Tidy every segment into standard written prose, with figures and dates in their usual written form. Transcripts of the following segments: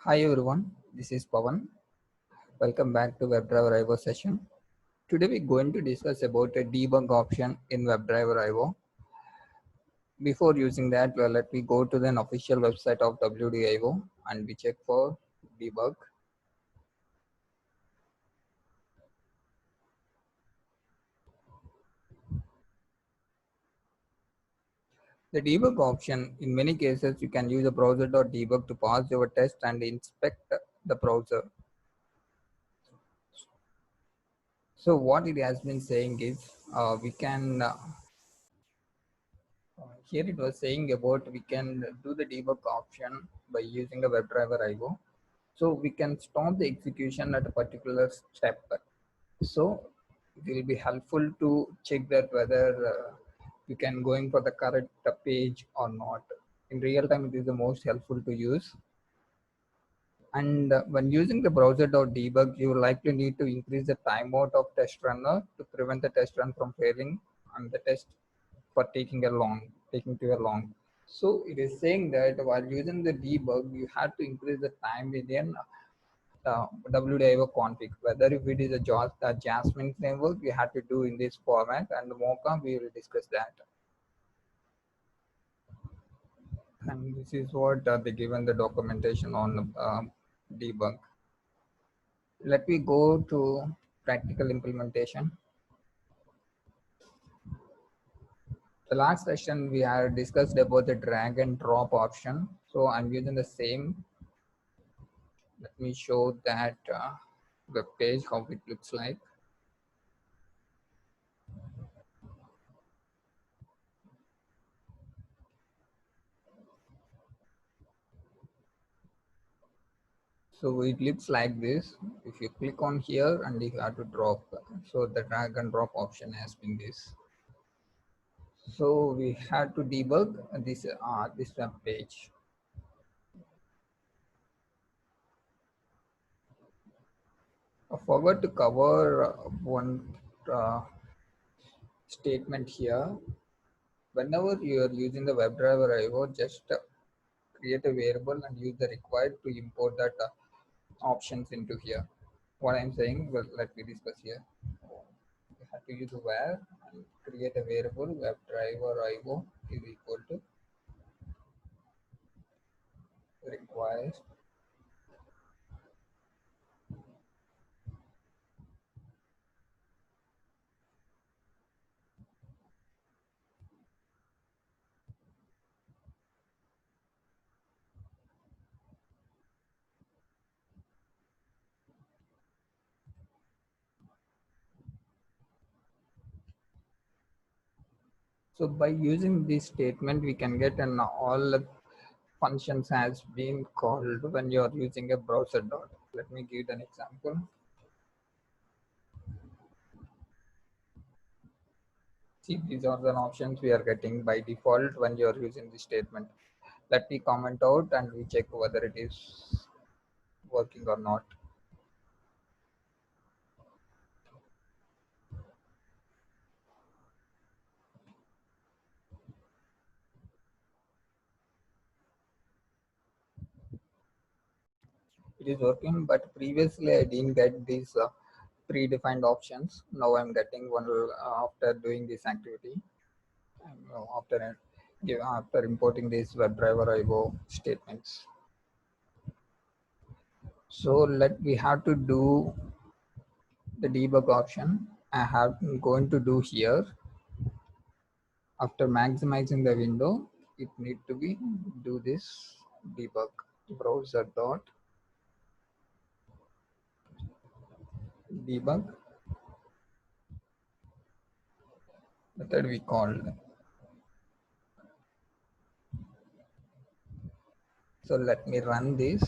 Hi everyone, this is Pavan. Welcome back to WebDriver IO session. Today we're going to discuss about a debug option in WebDriver IO. Before using that, let me go to the official website of WDIO and we check for debug. The debug option, in many cases, you can use a browser.debug to pause your test and inspect the browser. So what it has been saying is we can here it was saying about we can do the debug option by using a WebDriver IO. So we can stop the execution at a particular step. So it will be helpful to check that whether you can going for the correct page or not. In real time, it is the most helpful to use. And when using the browser.debug, you likely need to increase the timeout of test runner to prevent the test run from failing and the test for taking too long. So it is saying that while using the debug, you have to increase the time within WDIO config. Whether if it is a Jasmine framework, you have to do in this format, and Mocha we will discuss that. And this is what they given the documentation on debug. Let me go to practical implementation. The last session we had discussed about the drag and drop option. So I'm using the same. Let me show that web page how it looks like. So it looks like this. If you click on here and you have to drop, so the drag and drop option has been this. So we had to debug this web page. I forgot to cover one statement here. Whenever you are using the WebDriver IO, just create a variable and use the required to import that options into here. What I'm saying, well, let me discuss here. You have to use where and create a variable WebDriver IO is equal to requires. So by using this statement, we can get an all functions has been called when you are using a browser dot. Let me give an example. See, these are the options we are getting by default when you are using this statement. Let me comment out and we check whether it is working or not. It is working, but previously I didn't get these predefined options. Now I'm getting one after doing this activity. After importing these WebDriver IO statements. So we have to do the debug option. I have going to do here. After maximizing the window, it need to be do this debug browser dot debug method we called. So let me run this.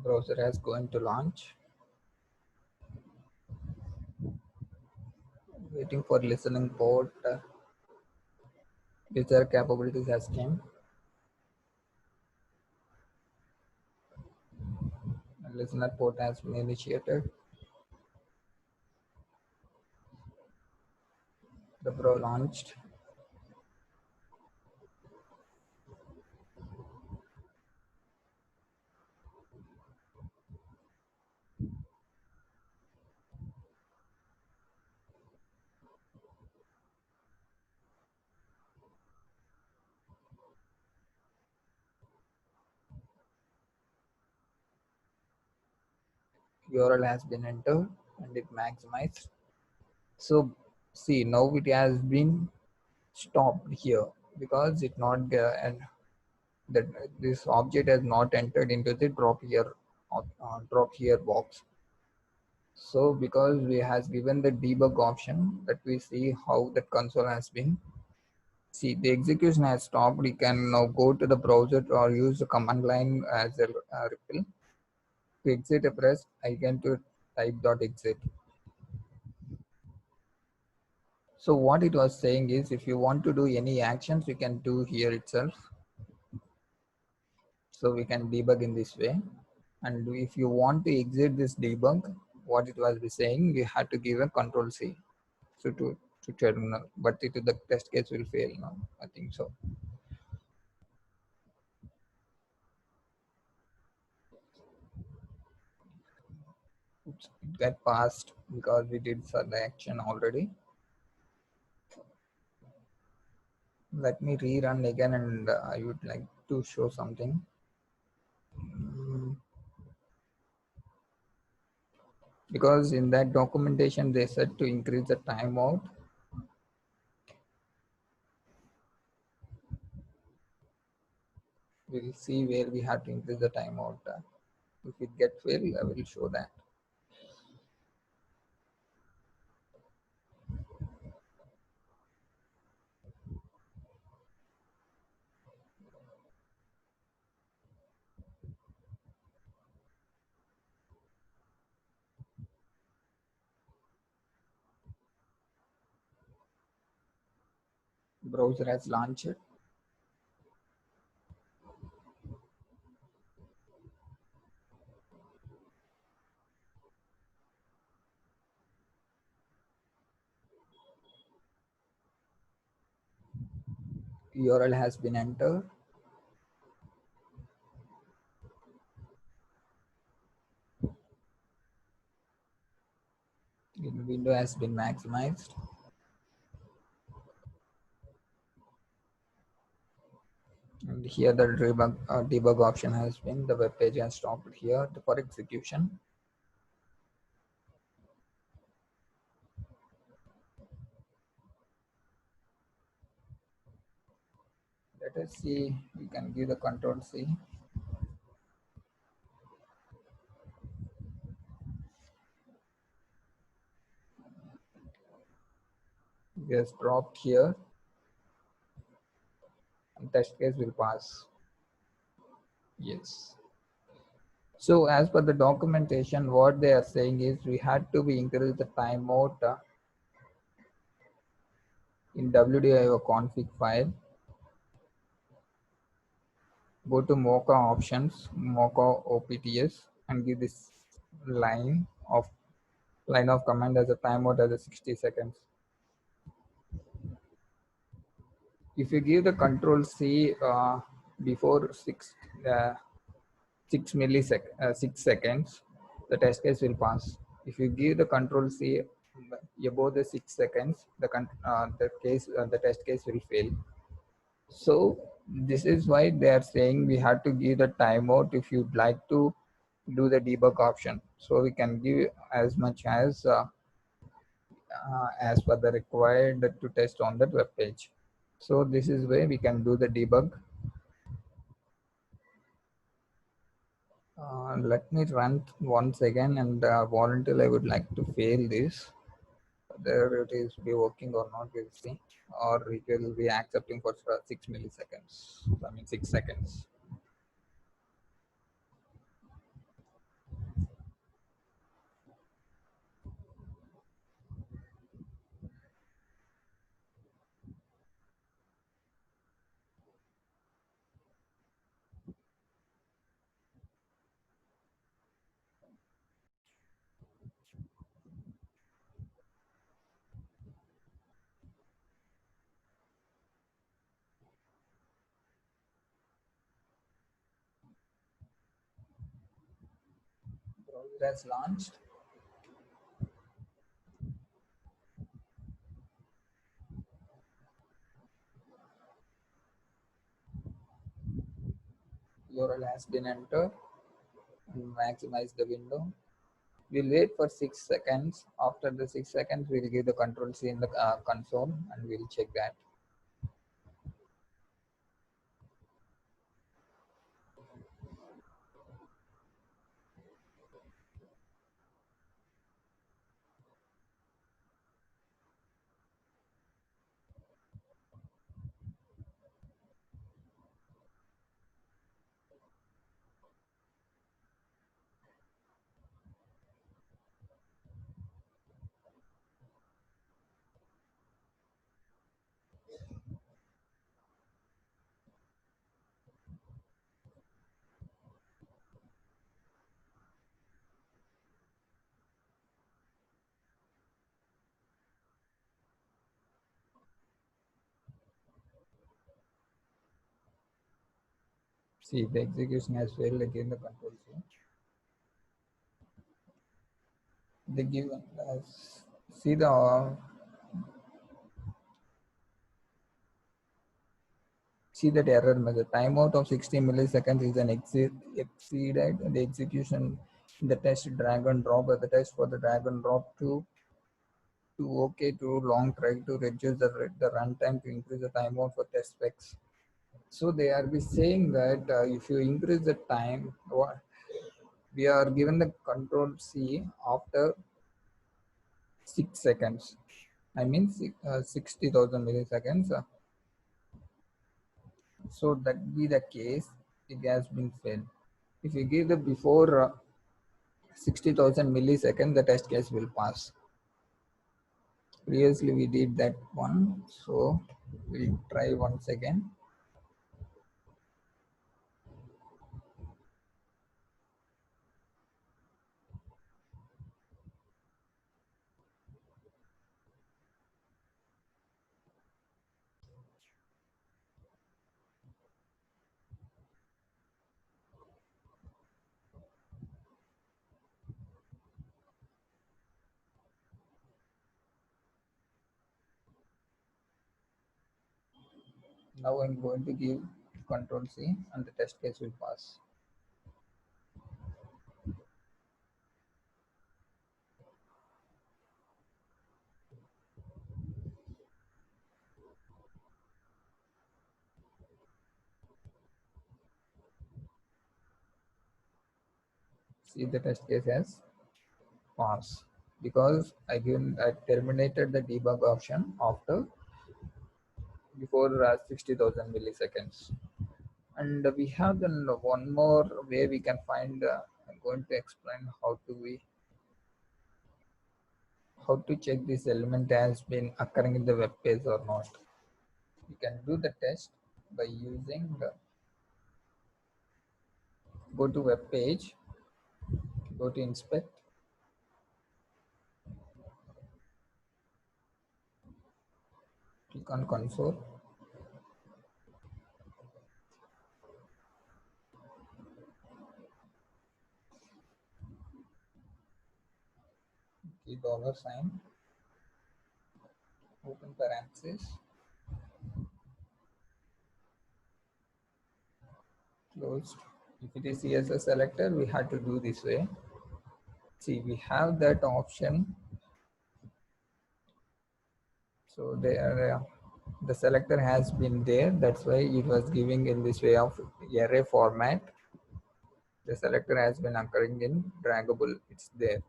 Browser has going to launch. Waiting for listening port. Which other capabilities has came? Listener port has been initiated. The Pro launched. URL has been entered and it maximized. So see, now it has been stopped here because it not and that this object has not entered into the drop here box. So because we has given the debug option that we see how the console has been. See, the execution has stopped. We can now go to the browser or use the command line as a REPL. To exit a press, I can to type dot exit. So what it was saying is if you want to do any actions, you can do here itself. So we can debug in this way. And if you want to exit this debug, what it was saying, you have to give a control C. So to terminal, but the test case will fail now. I think so. Oops, it got passed because we did selection already. Let me rerun again and I would like to show something. Because in that documentation they said to increase the timeout. We'll see where we have to increase the timeout. If it gets fail, I will show that. Browser has launched. URL has been entered. Window has been maximized. And here the debug option has been, the web page has stopped here for execution. Let us see, we can give the control C. It has dropped here and test case will pass. Yes. So as per the documentation, what they are saying is we had to be increase the timeout in WDIO config file. Go to Mocha options, Mocha OPTS, and give this line of command as a timeout as a 60 seconds. If you give the control C before 6 seconds, the test case will pass. If you give the control C above the 6 seconds, the test case will fail. So this is why they are saying we have to give the timeout if you'd like to do the debug option. So we can give as per the required to test on that web page. So this is where we can do the debug. Let me run once again and voluntarily I would like to fail this. Whether it is be working or not, we'll see. Or it will be accepting for 6 milliseconds. I mean 6 seconds. Browser has launched. URL has been entered and maximize the window. We'll wait for 6 seconds. After the 6 seconds, we'll give the control C in the console and we'll check that. See, the execution has failed again the control C. They give see that error message. Timeout of 60 milliseconds is an exceeded. The execution in the test drag and drop. The test for the drag and drop to OK too long. Try to reduce the runtime to increase the timeout for test specs. So they are be saying that if you increase the time, we are given the control C after 6 seconds. I mean 60,000 milliseconds. So that be the case, it has been failed. If you give the before 60,000 milliseconds, the test case will pass. Previously we did that one, so we'll try once again. Now I'm going to give control C and the test case will pass. See, the test case has passed because I terminated the debug option after before 60,000 milliseconds. And we have then one more way we can find. I'm going to explain how to check this element has been occurring in the web page or not. You can do the test by using go to web page, go to inspect, click on console, key $, open parenthesis, closed. If it is CSS selector, we had to do this way. See, we have that option. So there, the selector has been there. That's why it was giving in this way of array format. The selector has been occurring in draggable. It's there.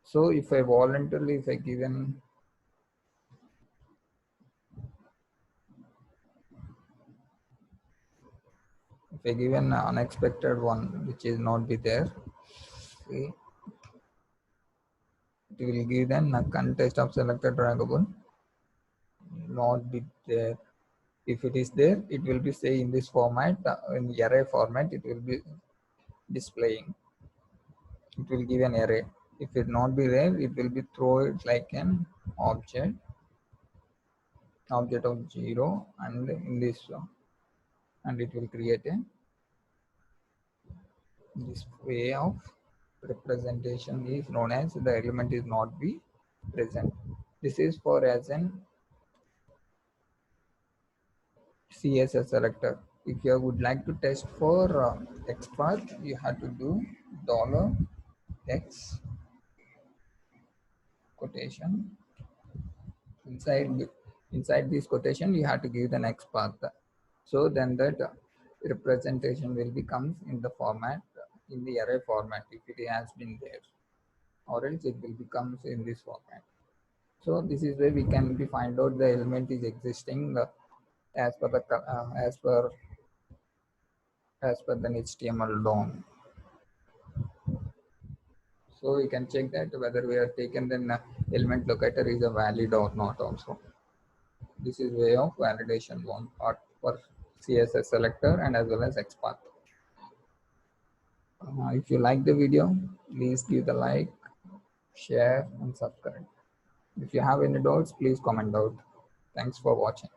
So if I voluntarily, if I give an unexpected one, which is not be there, see, it will give then a context of selected draggable, not be there. If it is there, it will be say in this format, in the array format, it will be displaying. It will give an array. If it not be there, it will be throw it like an object of 0 and in this and it will create a this way of representation is known as the element is not be present. This is for as an CSS selector. If you would like to test for XPath, you have to do $x quotation. Inside this quotation, you have to give the next path. So then that representation will become in the format, in the array format, if it has been there, or else it will become in this format. So this is where we can be find out the element is existing as per the as per the HTML DOM. So we can check that whether we have taken the element locator is a valid or not also. This is way of validation one part for CSS selector and as well as XPath. If you like the video, please give the like, share and subscribe. If you have any doubts, please comment out. Thanks for watching.